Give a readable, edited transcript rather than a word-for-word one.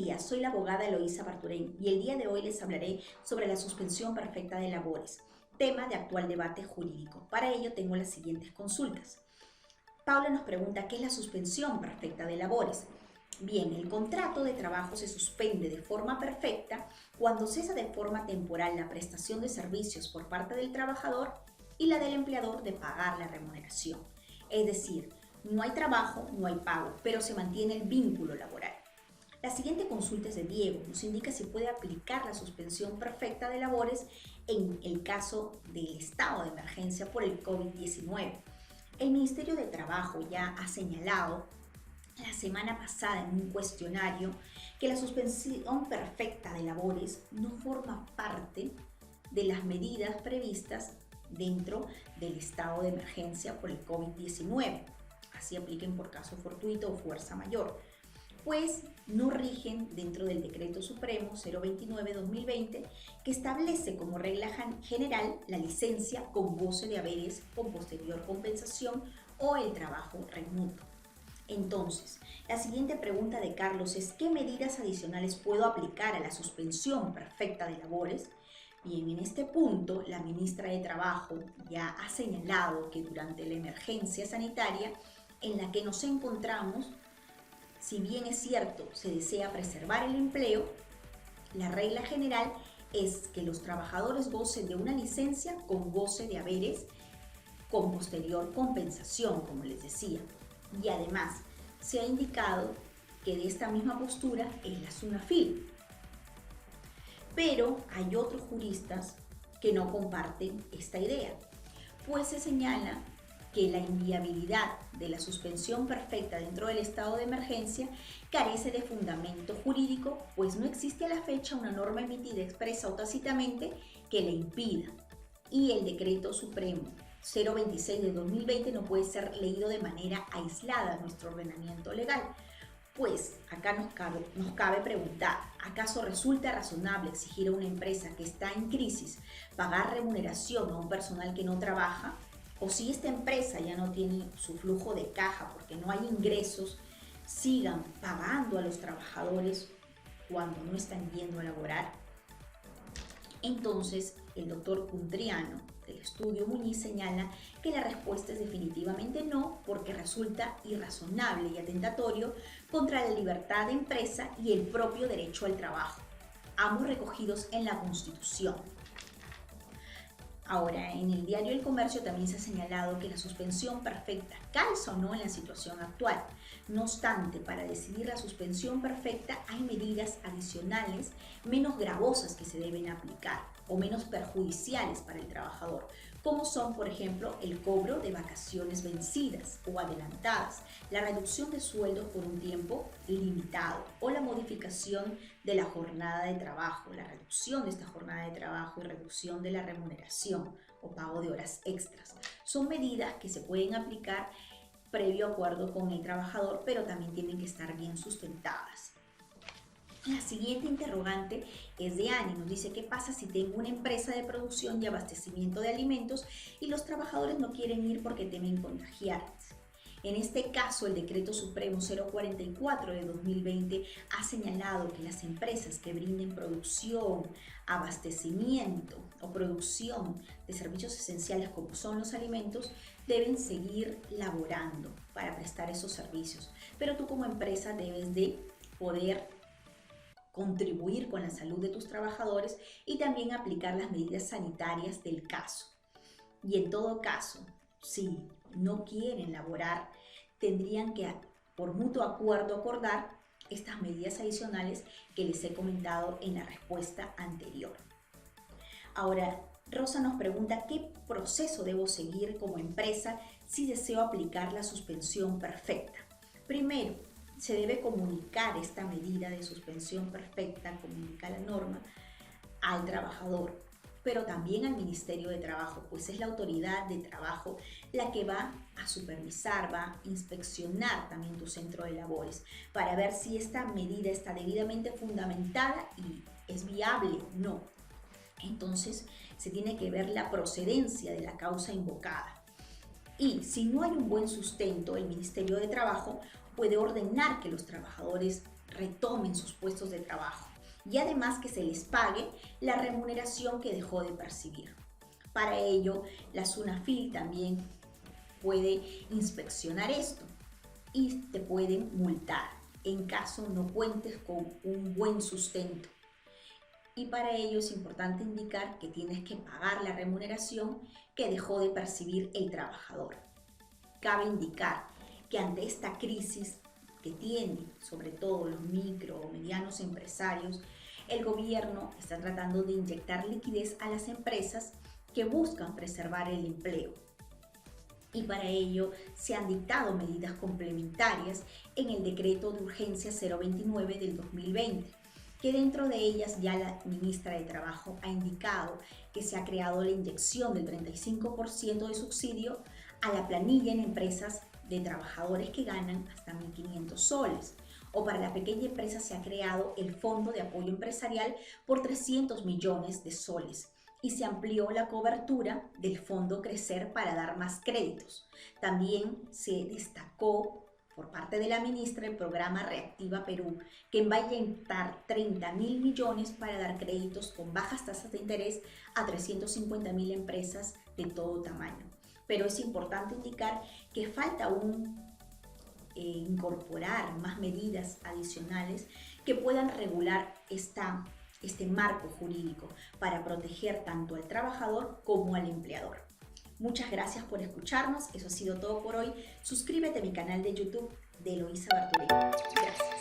días, soy la abogada Eloísa Barturén y el día de hoy les hablaré sobre la suspensión perfecta de labores, tema de actual debate jurídico. Para ello tengo las siguientes consultas. Paula nos pregunta qué es la suspensión perfecta de labores. Bien, el contrato de trabajo se suspende de forma perfecta cuando cesa de forma temporal la prestación de servicios por parte del trabajador y la del empleador de pagar la remuneración. Es decir, no hay trabajo, no hay pago, pero se mantiene el vínculo laboral. La siguiente consulta es de Diego, nos indica si puede aplicar la suspensión perfecta de labores en el caso del estado de emergencia por el COVID-19. El Ministerio de Trabajo ya ha señalado la semana pasada en un cuestionario que la suspensión perfecta de labores no forma parte de las medidas previstas dentro del estado de emergencia por el COVID-19. Así apliquen por caso fortuito o fuerza mayor, pues no rigen dentro del Decreto Supremo 029-2020 que establece como regla general la licencia con goce de haberes con posterior compensación o el trabajo remoto. Entonces, la siguiente pregunta de Carlos es ¿qué medidas adicionales puedo aplicar a la suspensión perfecta de labores? Bien, en este punto, la ministra de Trabajo ya ha señalado que durante la emergencia sanitaria en la que nos encontramos, si bien es cierto, se desea preservar el empleo, la regla general es que los trabajadores gocen de una licencia con goce de haberes con posterior compensación, como les decía. Y además, se ha indicado que de esta misma postura es la SUNAFIL. Pero hay otros juristas que no comparten esta idea, pues se señala que la inviabilidad de la suspensión perfecta dentro del estado de emergencia carece de fundamento jurídico, pues no existe a la fecha una norma emitida expresa o tácitamente que le impida. Y el Decreto Supremo 026 de 2020 no puede ser leído de manera aislada en nuestro ordenamiento legal. Pues acá nos cabe preguntar, ¿acaso resulta razonable exigir a una empresa que está en crisis pagar remuneración a un personal que no trabaja? O si esta empresa ya no tiene su flujo de caja porque no hay ingresos, sigan pagando a los trabajadores cuando no están yendo a laborar. Entonces, el doctor Cundriano del estudio Muñiz señala que la respuesta es definitivamente no, porque resulta irrazonable y atentatorio contra la libertad de empresa y el propio derecho al trabajo, ambos recogidos en la Constitución. Ahora, en el diario El Comercio también se ha señalado que la suspensión perfecta calza o no en la situación actual. No obstante, para decidir la suspensión perfecta hay medidas adicionales menos gravosas que se deben aplicar o menos perjudiciales para el trabajador, como son, por ejemplo, el cobro de vacaciones vencidas o adelantadas, la reducción de sueldos por un tiempo limitado o la modificación de la jornada de trabajo, la reducción de esta jornada de trabajo y reducción de la remuneración o pago de horas extras. Son medidas que se pueden aplicar previo acuerdo con el trabajador, pero también tienen que estar bien sustentadas. La siguiente interrogante es de Ani, nos dice ¿qué pasa si tengo una empresa de producción y abastecimiento de alimentos y los trabajadores no quieren ir porque temen contagiarse? En este caso, el Decreto Supremo 044 de 2020 ha señalado que las empresas que brinden producción, abastecimiento o producción de servicios esenciales como son los alimentos deben seguir laborando para prestar esos servicios. Pero tú como empresa debes de poder contribuir con la salud de tus trabajadores y también aplicar las medidas sanitarias del caso. Y en todo caso, si no quieren laborar, tendrían que, por mutuo acuerdo, acordar estas medidas adicionales que les he comentado en la respuesta anterior. Ahora, Rosa nos pregunta qué proceso debo seguir como empresa si deseo aplicar la suspensión perfecta. Primero, se debe comunicar esta medida de suspensión perfecta, comunicar la norma al trabajador, pero también al Ministerio de Trabajo, pues es la autoridad de trabajo la que va a supervisar, va a inspeccionar también tu centro de labores para ver si esta medida está debidamente fundamentada y es viable o no. Entonces, se tiene que ver la procedencia de la causa invocada. Y si no hay un buen sustento, el Ministerio de Trabajo puede ordenar que los trabajadores retomen sus puestos de trabajo y además que se les pague la remuneración que dejó de percibir. Para ello, la SUNAFIL también puede inspeccionar esto y te pueden multar en caso no cuentes con un buen sustento. Y para ello es importante indicar que tienes que pagar la remuneración que dejó de percibir el trabajador. Cabe indicar que ante esta crisis que tienen sobre todo los micro o medianos empresarios, el gobierno está tratando de inyectar liquidez a las empresas que buscan preservar el empleo. Y para ello se han dictado medidas complementarias en el decreto de urgencia 029 del 2020, que dentro de ellas ya la ministra de Trabajo ha indicado que se ha creado la inyección del 35% de subsidio a la planilla en empresas de trabajadores que ganan hasta 1.500 soles. O para la pequeña empresa se ha creado el Fondo de Apoyo Empresarial por 300 millones de soles y se amplió la cobertura del Fondo Crecer para dar más créditos. También se destacó por parte de la ministra el programa Reactiva Perú, que va a inyectar 30.000 millones para dar créditos con bajas tasas de interés a 350.000 empresas de todo tamaño. Pero es importante indicar que falta aún incorporar más medidas adicionales que puedan regular este marco jurídico para proteger tanto al trabajador como al empleador. Muchas gracias por escucharnos, eso ha sido todo por hoy. Suscríbete a mi canal de YouTube de Eloísa Bartolini. Gracias.